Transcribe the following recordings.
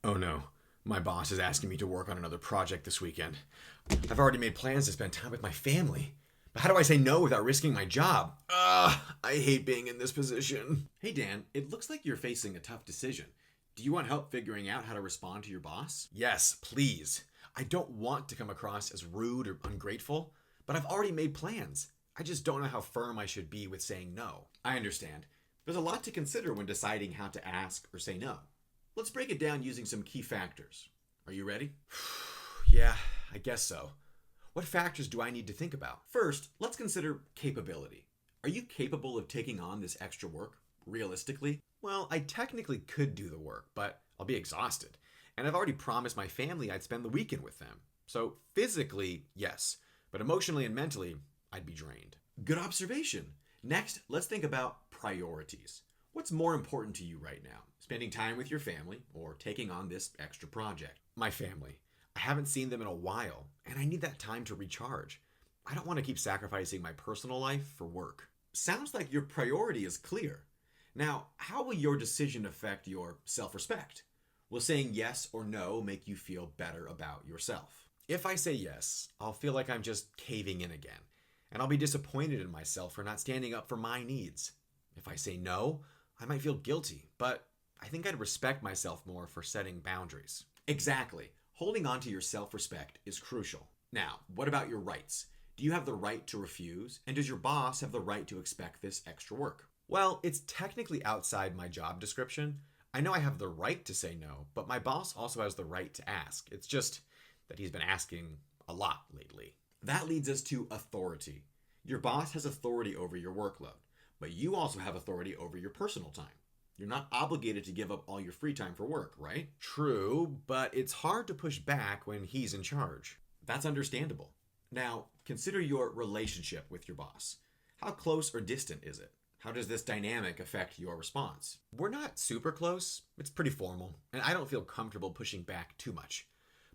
Oh no, my boss is asking me to work on another project this weekend. I've already made plans to spend time with my family. But how do I say no without risking my job? I hate being in this position. Hey Dan, it looks like you're facing a tough decision. Do you want help figuring out how to respond to your boss? Yes, please. I don't want to come across as rude or ungrateful, but I've already made plans. I just don't know how firm I should be with saying no. I understand. There's a lot to consider when deciding how to ask or say no. Let's break it down using some key factors. Are you ready? Yeah, I guess so. What factors do I need to think about? First, let's consider capability. Are you capable of taking on this extra work, realistically? Well, I technically could do the work, but I'll be exhausted. And I've already promised my family I'd spend the weekend with them. So physically, yes. But emotionally and mentally, I'd be drained. Good observation. Next, let's think about priorities. What's more important to you right now? Spending time with your family or taking on this extra project? My family. I haven't seen them in a while, and I need that time to recharge. I don't want to keep sacrificing my personal life for work. Sounds like your priority is clear. Now, how will your decision affect your self-respect? Will saying yes or no make you feel better about yourself? If I say yes, I'll feel like I'm just caving in again, and I'll be disappointed in myself for not standing up for my needs. If I say no, I might feel guilty, but I think I'd respect myself more for setting boundaries. Exactly. Holding on to your self-respect is crucial. Now, what about your rights? Do you have the right to refuse? And does your boss have the right to expect this extra work? Well, it's technically outside my job description. I know I have the right to say no, but my boss also has the right to ask. It's just that he's been asking a lot lately. That leads us to authority. Your boss has authority over your workload, but you also have authority over your personal time. You're not obligated to give up all your free time for work, right? True, but it's hard to push back when he's in charge. That's understandable. Now, consider your relationship with your boss. How close or distant is it? How does this dynamic affect your response? We're not super close. It's pretty formal, and I don't feel comfortable pushing back too much.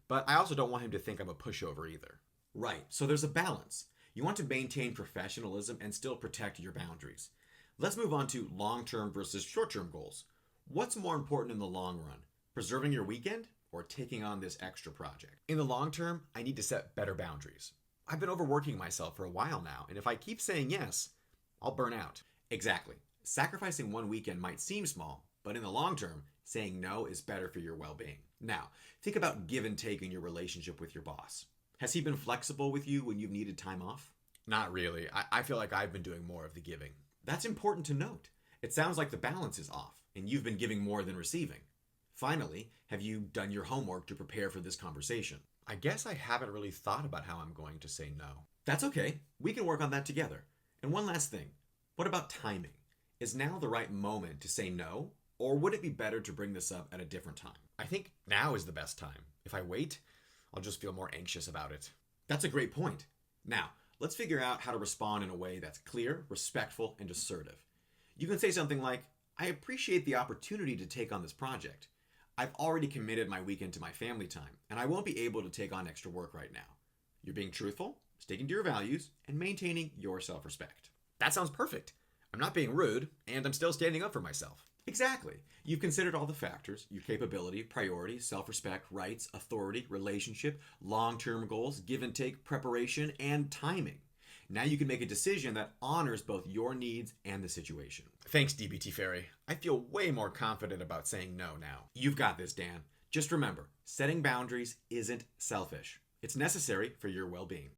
But I also don't want him to think I'm a pushover either. Right, so there's a balance. You want to maintain professionalism and still protect your boundaries. Let's move on to long-term versus short-term goals. What's more important in the long run? Preserving your weekend or taking on this extra project? In the long term, I need to set better boundaries. I've been overworking myself for a while now, and if I keep saying yes, I'll burn out. Exactly. Sacrificing one weekend might seem small, but in the long term, saying no is better for your well-being. Now, think about give and take in your relationship with your boss. Has he been flexible with you when you've needed time off? Not really. I feel like I've been doing more of the giving. That's important to note. It sounds like the balance is off, and you've been giving more than receiving. Finally, have you done your homework to prepare for this conversation? I guess I haven't really thought about how I'm going to say no. That's okay. We can work on that together. And one last thing. What about timing? Is now the right moment to say no, or would it be better to bring this up at a different time? I think now is the best time. If I wait, I'll just feel more anxious about it. That's a great point. Now, let's figure out how to respond in a way that's clear, respectful, and assertive. You can say something like, I appreciate the opportunity to take on this project. I've already committed my weekend to my family time, and I won't be able to take on extra work right now. You're being truthful, sticking to your values, and maintaining your self-respect. That sounds perfect. I'm not being rude, and I'm still standing up for myself. Exactly. You've considered all the factors, your capability, priority, self-respect, rights, authority, relationship, long-term goals, give and take, preparation, and timing. Now you can make a decision that honors both your needs and the situation. Thanks, DBT Fairy. I feel way more confident about saying no now. You've got this, Dan. Just remember, setting boundaries isn't selfish. It's necessary for your well-being.